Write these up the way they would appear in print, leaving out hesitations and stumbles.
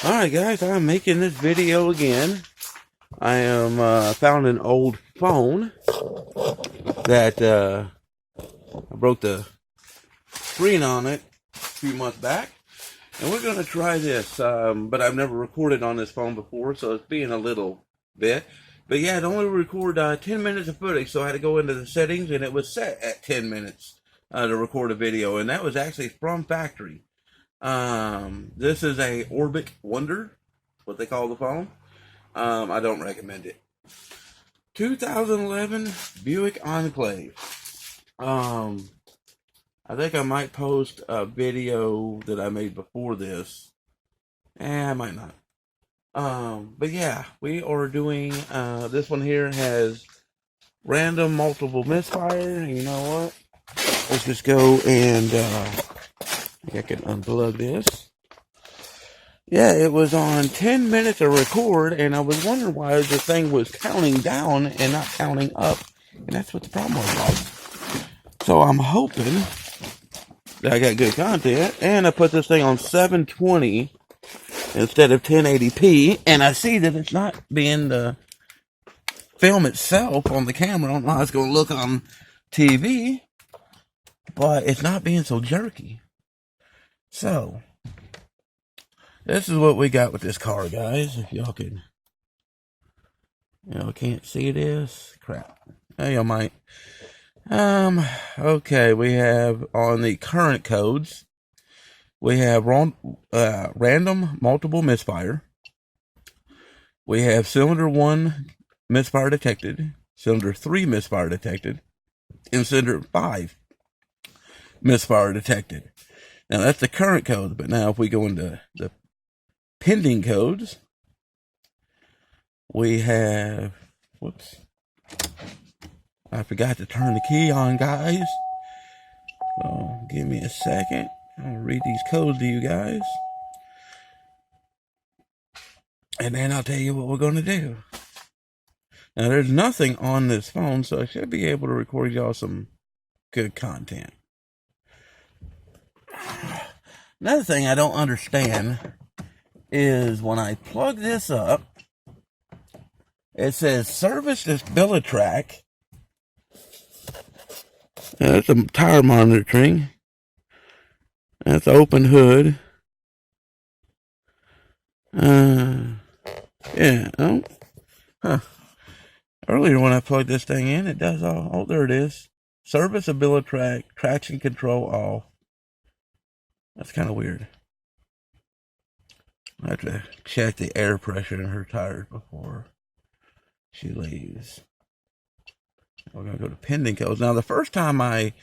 Alright guys, I'm making this video again. I am found an old phone that I broke the screen on it a few months back. And we're going to try this, but I've never recorded on this phone before, so it's being a little bit. But yeah, it only record 10 minutes of footage, so I had to go into the settings, and it was set at 10 minutes to record a video, and that was actually from factory. This is a Orbit Wonder, what they call the phone. I don't recommend it. 2011 Buick Enclave. I think I might post a video that I made before this. I might not. But yeah, we are doing, this one here has random multiple misfire. You know what? Let's just go and, I can unplug this. Yeah, it was on 10 minutes of record, and I was wondering why the thing was counting down and not counting up. And that's what the problem was. So I'm hoping that I got good content, and I put this thing on 720 instead of 1080p, and I see that it's not being the film itself on the camera. I don't know how it's going to look on TV, but it's not being so jerky. So this is what we got with this car, guys. If y'all can, can't see this. Crap. Hey, y'all might. Okay, we have on the current codes, we have random multiple misfire. We have cylinder 1 misfire detected, cylinder 3 misfire detected, and cylinder 5 misfire detected. Now that's the current codes, but now if we go into the pending codes, we have, whoops, I forgot to turn the key on, guys. So give me a second. I'll read these codes to you guys, and then I'll tell you what we're going to do. Now there's nothing on this phone, so I should be able to record y'all some good content. Another thing I don't understand is when I plug this up, it says service this billet track. That's a tire monitoring. That's open hood. Yeah. Oh. Huh. Earlier when I plugged this thing in, it does all. Oh, there it is. Service a billet track. Traction control off. That's kind of weird. I have to check the air pressure in her tires before she leaves. We're going to go to pending codes. Now, the first time I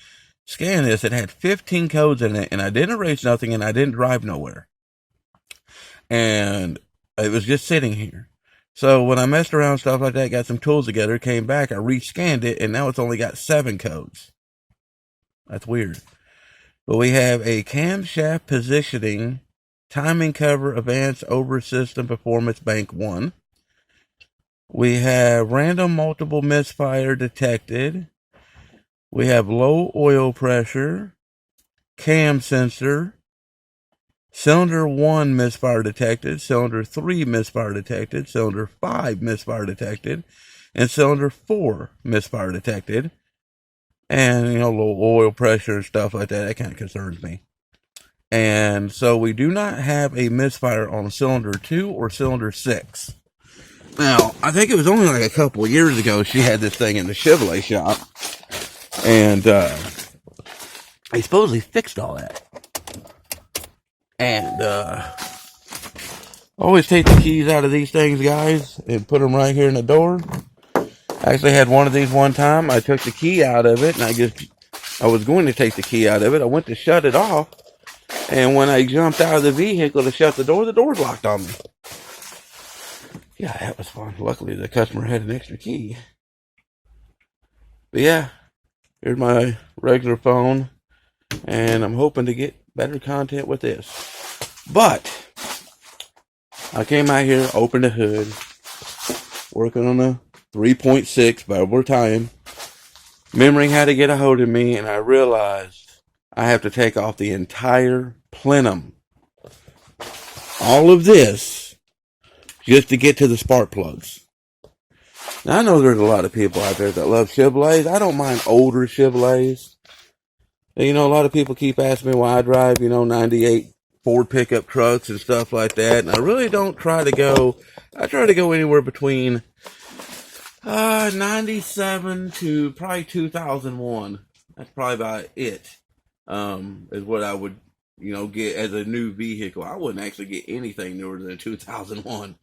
scanned this, it had 15 codes in it, and I didn't erase nothing, and I didn't drive nowhere. And it was just sitting here. So when I messed around, stuff like that, got some tools together, came back, I rescanned it, and now it's only got 7 codes. That's weird. But we have a camshaft positioning, timing cover, advanced over system performance bank 1. We have random multiple misfire detected. We have low oil pressure, cam sensor, cylinder 1 misfire detected, cylinder 3 misfire detected, cylinder 5 misfire detected, and cylinder 4 misfire detected. And, low oil pressure and stuff like that, that kind of concerns me. And so we do not have a misfire on cylinder 2 or cylinder 6. Now, I think it was only like a couple of years ago she had this thing in the Chevrolet shop. And they supposedly fixed all that. And always take the keys out of these things, guys, and put them right here in the door. I actually had one of these one time. I took the key out of it, and I was going to take the key out of it. I went to shut it off, and when I jumped out of the vehicle to shut the door's locked on me. Yeah, that was fun. Luckily, the customer had an extra key. But yeah, here's my regular phone, and I'm hoping to get better content with this. But I came out here, opened the hood, working on a 3.6 by over time, remembering how to get a hold of me, and I realized I have to take off the entire plenum all of this just to get to the spark plugs. Now, I know there's a lot of people out there that love Chevrolets. I don't mind older Chevrolets. And, a lot of people keep asking me why I drive, 98 Ford pickup trucks and stuff like that. And I really don't try to go, I try to go anywhere between 97 to probably 2001. That's probably about it. Is what I would, get as a new vehicle. I wouldn't actually get anything newer than 2001.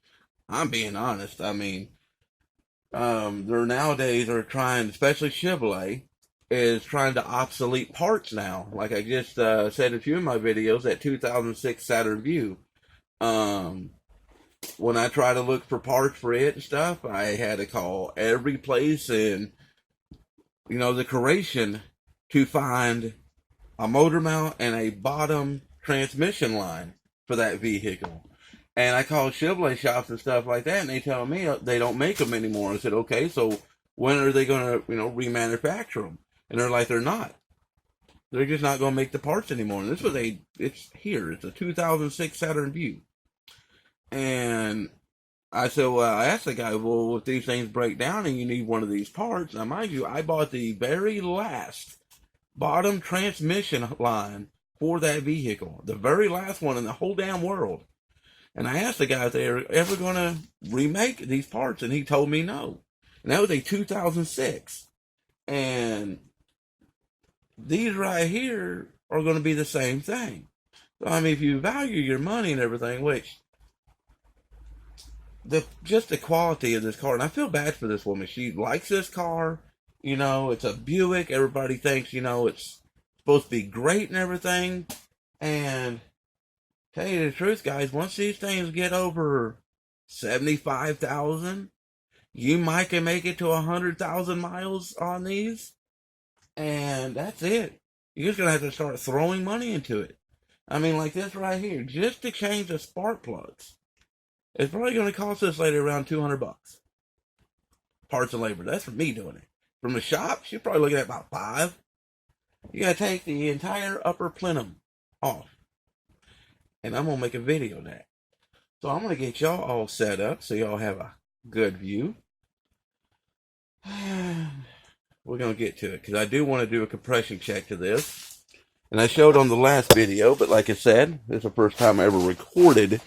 I'm being honest. I mean, they're nowadays are trying, especially Chevrolet, is trying to obsolete parts now. Like I just said in a few of my videos, that 2006 Saturn Vue. When I try to look for parts for it and stuff, I had to call every place in, the Croatian to find a motor mount and a bottom transmission line for that vehicle. And I called Chevrolet shops and stuff like that, and they tell me they don't make them anymore. I said, okay, so when are they going to, remanufacture them? And they're like, they're not. They're just not going to make the parts anymore. And this was it's a 2006 Saturn Vue. And I said, well, I asked the guy, well, if these things break down and you need one of these parts, now mind you, I bought the very last bottom transmission line for that vehicle. The very last one in the whole damn world. And I asked the guy if they were ever going to remake these parts, and he told me no. And that was a 2006. And these right here are going to be the same thing. So, I mean, if you value your money and everything, which, just the quality of this car, and I feel bad for this woman. She likes this car. It's a Buick. Everybody thinks, it's supposed to be great and everything. And tell you the truth, guys, once these things get over 75,000, you might can make it to 100,000 miles on these, and that's it. You're just gonna have to start throwing money into it. I mean, like this right here, just to change the spark plugs, it's probably gonna cost us later around $200. Parts and labor. That's for me doing it. From the shop, you're probably looking at about $5. You gotta take the entire upper plenum off. And I'm going to make a video of that. So I'm going to get y'all all set up so y'all have a good view. We're going to get to it because I do want to do a compression check to this. And I showed on the last video, but like I said, this is the first time I ever recorded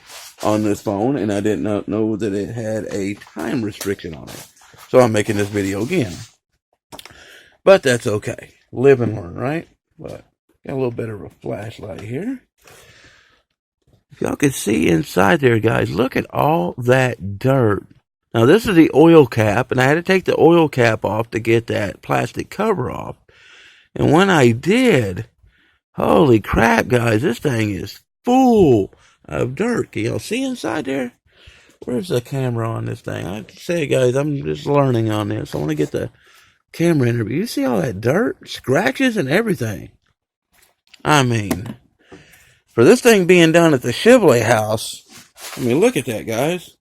on this phone, and I did not know that it had a time restriction on it. So I'm making this video again. But that's okay. Live and learn, right? But got a little bit of a flashlight here. If y'all can see inside there, guys, look at all that dirt. Now, this is the oil cap, and I had to take the oil cap off to get that plastic cover off. And when I did, holy crap, guys, this thing is full of dirt. Can y'all see inside there? Where's the camera on this thing? I have to say, guys, I'm just learning on this. I want to get the camera in there. But you see all that dirt, scratches, and everything. I mean, for this thing being done at the Chevrolet house, I mean, look at that, guys.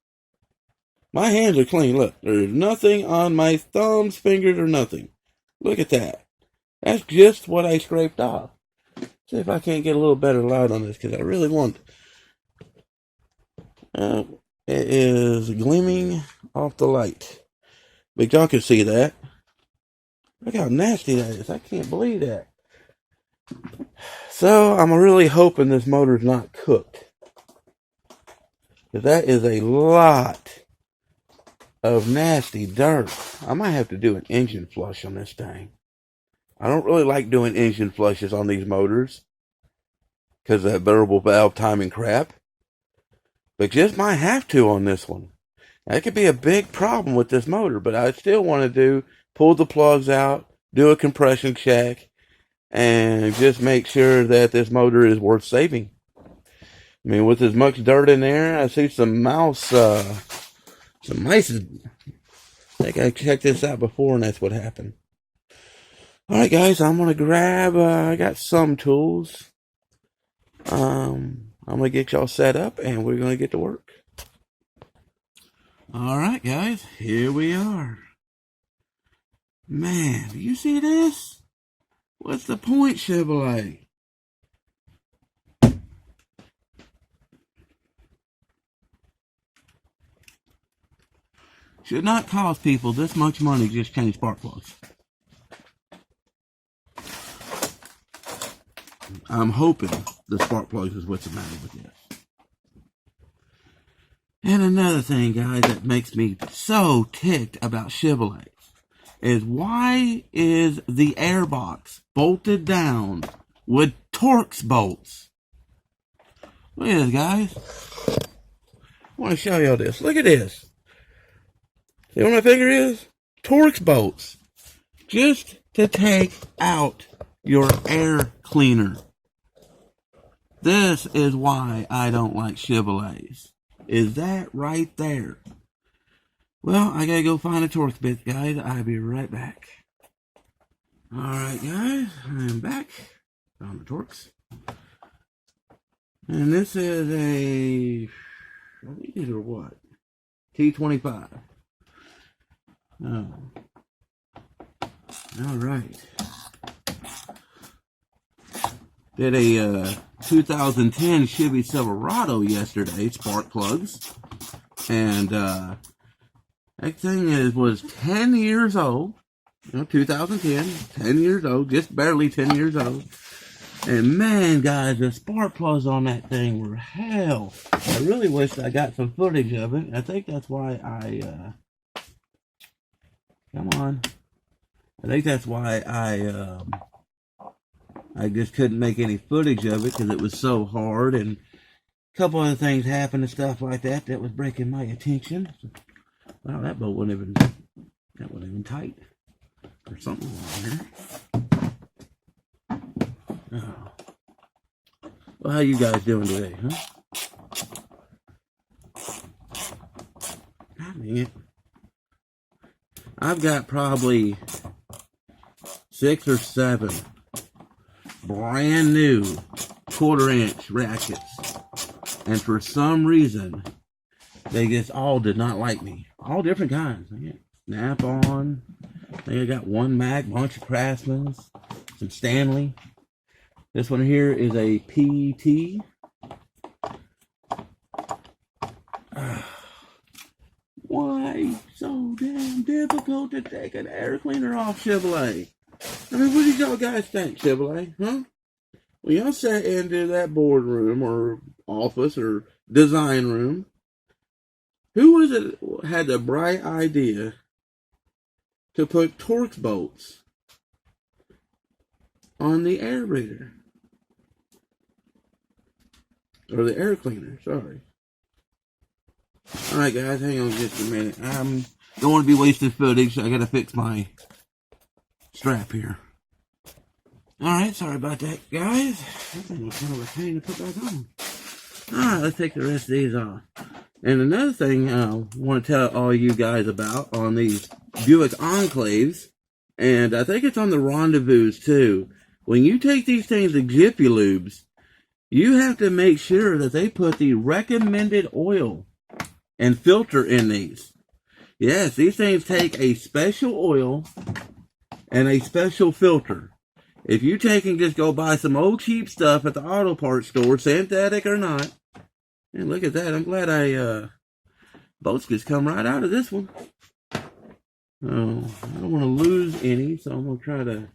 My hands are clean. Look, there's nothing on my thumbs, fingers, or nothing. Look at that. That's just what I scraped off. See if I can't get a little better light on this, because I really want. It is gleaming off the light. But y'all can see that. Look how nasty that is. I can't believe that. So, I'm really hoping this motor's not cooked. Because that is a lot of nasty dirt. I might have to do an engine flush on this thing. I don't really like doing engine flushes on these motors because of that variable valve timing crap. But just might have to on this one. That could be a big problem with this motor, but I still want to pull the plugs out, do a compression check, and just make sure that this motor is worth saving. I mean, with as much dirt in there, I see some mice. I think I checked this out before, and that's what happened. All right, guys, I'm going to grab, I got some tools. I'm going to get y'all set up, and we're going to get to work. All right, guys, here we are. Man, do you see this? What's the point, Chevrolet? should not cost people this much money to just change spark plugs. I'm hoping the spark plugs is what's the matter with this. And another thing, guys, that makes me so ticked about Chevrolets is why is the airbox bolted down with Torx bolts? Look at this, guys. I want to show y'all this. Look at this. See what my finger is? Torx bolts. Just to take out your air cleaner. This is why I don't like Chevrolets. Is that right there? Well, I gotta go find a Torx bit, guys. I'll be right back. Alright, guys. I'm back. Found the Torx. And this is a... I think these are what? T25. Oh. Alright. Did a 2010 Chevy Silverado yesterday, spark plugs. And that thing was 10 years old. You know, 2010, 10 years old, just barely 10 years old. And man, guys, the spark plugs on that thing were hell. I really wish I got some footage of it. I think that's why come on. I think that's why I just couldn't make any footage of it because it was so hard, and a couple other things happened and stuff like that that was breaking my attention. So, wow, that bolt wasn't even tight. There's something wrong here. Oh. Well, how you guys doing today, huh? God dang it. I've got probably 6 or 7 brand new 1/4-inch ratchets, and for some reason they just all did not like me. All different kinds. I got Snap-on. I think I got one Mac, bunch of Craftsman's, some Stanley. This one here is a PT. Why so damn difficult to take an air cleaner off, Chevrolet? I mean, what did y'all guys think, Chevrolet? Huh? When y'all sat into that boardroom or office or design room, who was it had the bright idea to put Torx bolts on the air breather? Or the air cleaner, sorry. Alright guys, hang on just a minute. I don't want to be wasting footage. I gotta fix my strap here. Alright, sorry about that, guys. That thing was kind of a pain to put back on. Alright, let's take the rest of these off. And another thing I want to tell all you guys about on these Buick enclaves, and I think it's on the Rendezvous too. When you take these things to Jiffy Lubes, you have to make sure that they put the recommended oil and filter in these. Yes, these things take a special oil and a special filter. If you take and just go buy some old cheap stuff at the auto parts store, synthetic or not, and look at that, I'm glad bolts just come right out of this one. Oh, I don't want to lose any, so I'm going to try to...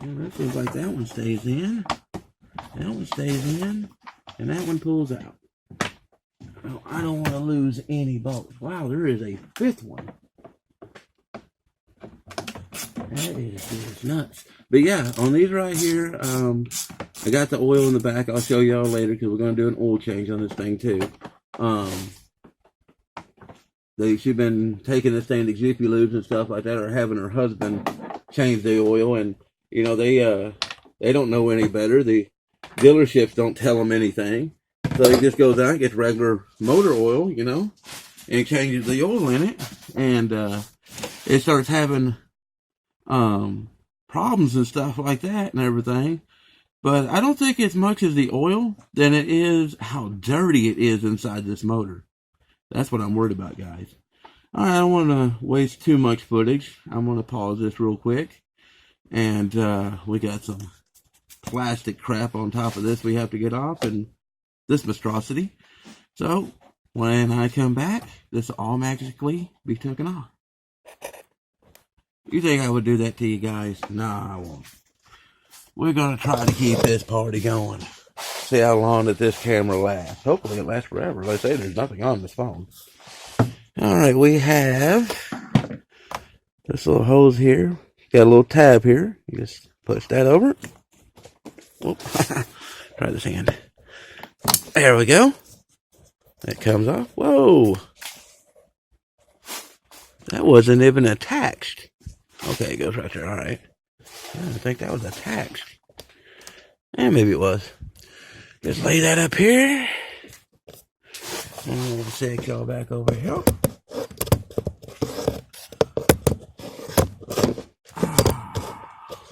Well, that seems like that one stays in. That one stays in. And that one pulls out. Oh, I don't want to lose any bolts. Wow, there is a 5th one. That is just nuts. But yeah, on these right here, I got the oil in the back. I'll show y'all later because we're going to do an oil change on this thing too. She's been taking this thing to Jiffy Lubes and stuff like that, or having her husband change the oil, and you know they don't know any better. The dealerships don't tell them anything, so he just goes out and gets regular motor oil, you know, and changes the oil in it, and it starts having problems and stuff like that and everything. But I don't think it's much as the oil than it is how dirty it is inside this motor. That's what I'm worried about, guys. All right, I don't want to waste too much footage. I'm going to pause this real quick. And we got some plastic crap on top of this we have to get off, and this monstrosity. So when I come back, this will all magically be taken off. You think I would do that to you guys? Nah, I won't. We're going to try to keep this party going. See how long that this camera lasts. Hopefully it lasts forever. Let's say there's nothing on this phone. Alright, we have this little hose here. Got a little tab here. You just push that over. Whoop. Try this hand. There we go. That comes off. Whoa. That wasn't even attached. Okay, it goes right there. Alright. I didn't think that was attached. And maybe it was. Just lay that up here. And I'm going to take y'all back over here.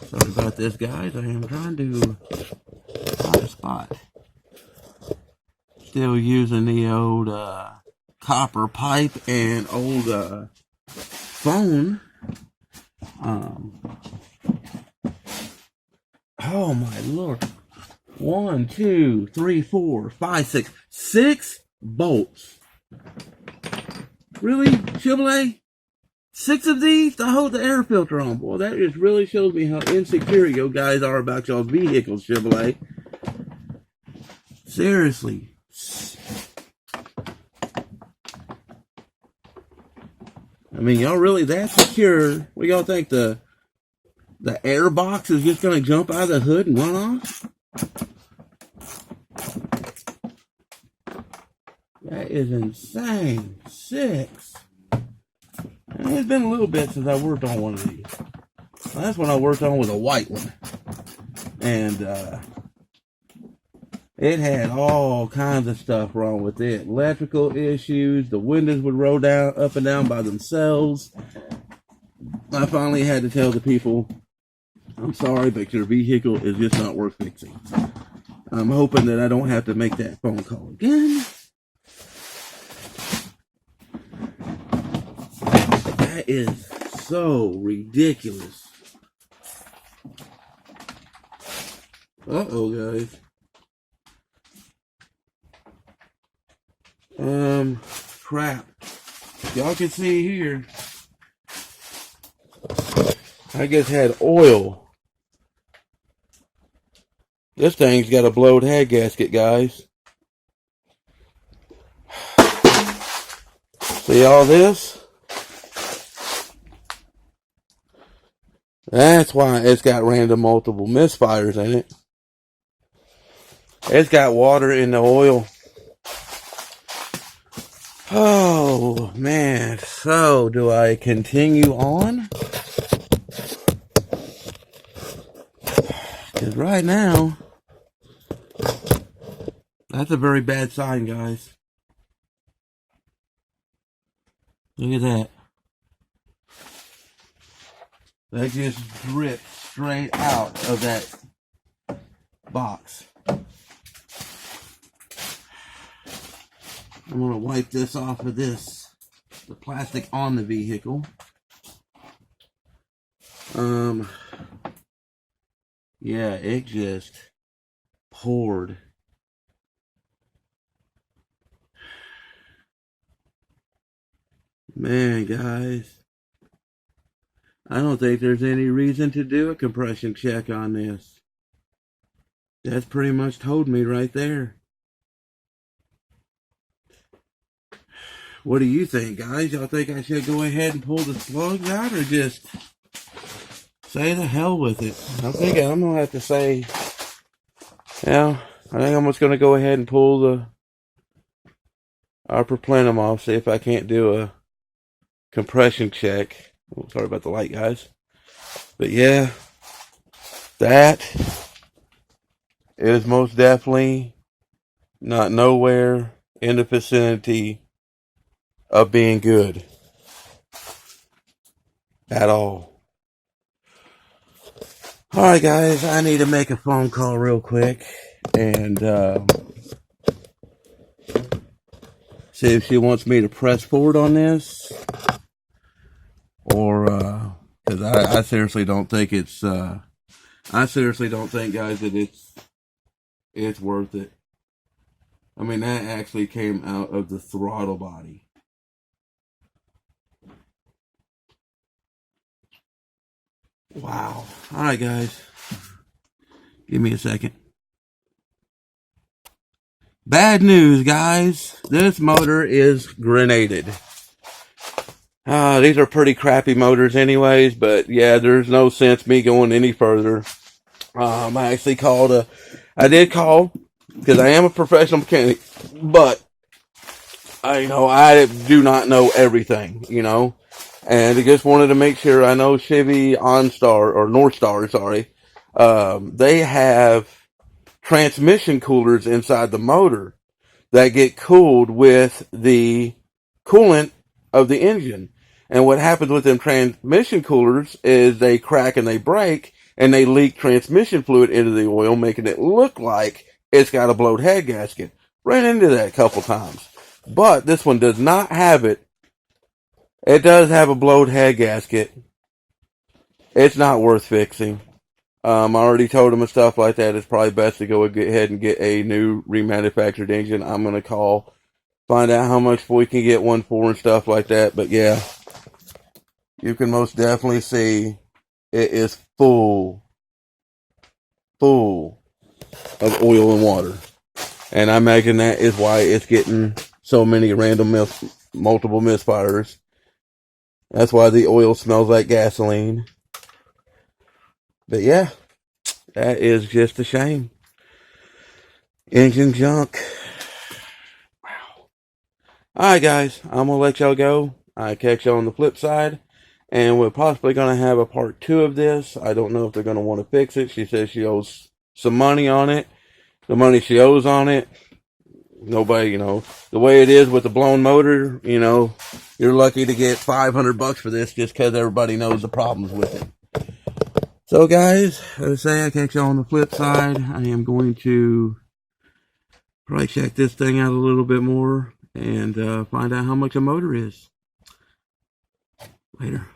Sorry about this, guys. I am trying to find a spot. Still using the old copper pipe and old phone. Oh my Lord. 1, 2, 3, 4, 5, 6. 6 bolts. Really? Chevrolet? 6 of these to hold the air filter on. Boy, that just really shows me how insecure you guys are about y'all's vehicles, Chevrolet. Seriously. I mean, y'all really that secure? What y'all think, the air box is just going to jump out of the hood and run off? That is insane. 6. It's been a little bit since I worked on one of these. Last one I worked on was a white one. And it had all kinds of stuff wrong with it. Electrical issues. The windows would roll down up and down by themselves. I finally had to tell the people, I'm sorry, but your vehicle is just not worth fixing. I'm hoping that I don't have to make that phone call again. That is so ridiculous. Uh-oh, guys. Crap. Y'all can see here. I guess had oil. This thing's got a blowed head gasket, guys. See all this? That's why it's got random multiple misfires in it. It's got water in the oil. Oh, man. So, do I continue on? Because right now, that's a very bad sign, guys. Look at that. That just dripped straight out of that box. I'm going to wipe this off of the plastic on the vehicle. Yeah, it just poured. Man, guys. I don't think there's any reason to do a compression check on this. That's pretty much told me right there. What do you think, guys? Y'all think I should go ahead and pull the slugs out or just say the hell with it? I'm thinking I'm going to have to say, yeah, I think I'm just going to go ahead and pull the upper plenum off, see if I can't do a compression check. Oh, sorry about the light, guys. But yeah, that is most definitely not nowhere in the vicinity of being good at all. Alright, guys, I need to make a phone call real quick and see if she wants me to press forward on this, or because I seriously don't think it's I seriously don't think, guys, that it's worth it. I mean, that actually came out of the throttle body. Wow. All right, guys. Give me a second. Bad news, guys. This motor is grenaded. These are pretty crappy motors anyways, but yeah, there's no sense me going any further. I actually I did call, because I am a professional mechanic, but I do not know everything, and I just wanted to make sure. I know Chevy OnStar, or North Star, sorry, they have transmission coolers inside the motor that get cooled with the coolant of the engine. And what happens with them transmission coolers is they crack and they break and they leak transmission fluid into the oil, making it look like it's got a blowed head gasket. Ran into that a couple times. But this one does not have it. It does have a blowed head gasket. It's not worth fixing. I already told him and stuff like that. It's probably best to go ahead and get a new remanufactured engine. I'm going to call, find out how much we can get one for and stuff like that. But yeah, you can most definitely see it is full of oil and water. And I imagine that is why it's getting so many random multiple misfires. That's why the oil smells like gasoline. But yeah, that is just a shame. Engine junk. Wow. Alright, guys, I'm going to let y'all go. I catch y'all on the flip side. And we're possibly going to have a part 2 of this. I don't know if they're going to want to fix it. She says she owes some money on it. The money she owes on it, nobody, the way it is with the blown motor, you're lucky to get $500 for this just because everybody knows the problems with it. So, guys, as I say, I catch y'all on the flip side. I am going to probably check this thing out a little bit more and find out how much a motor is. Later.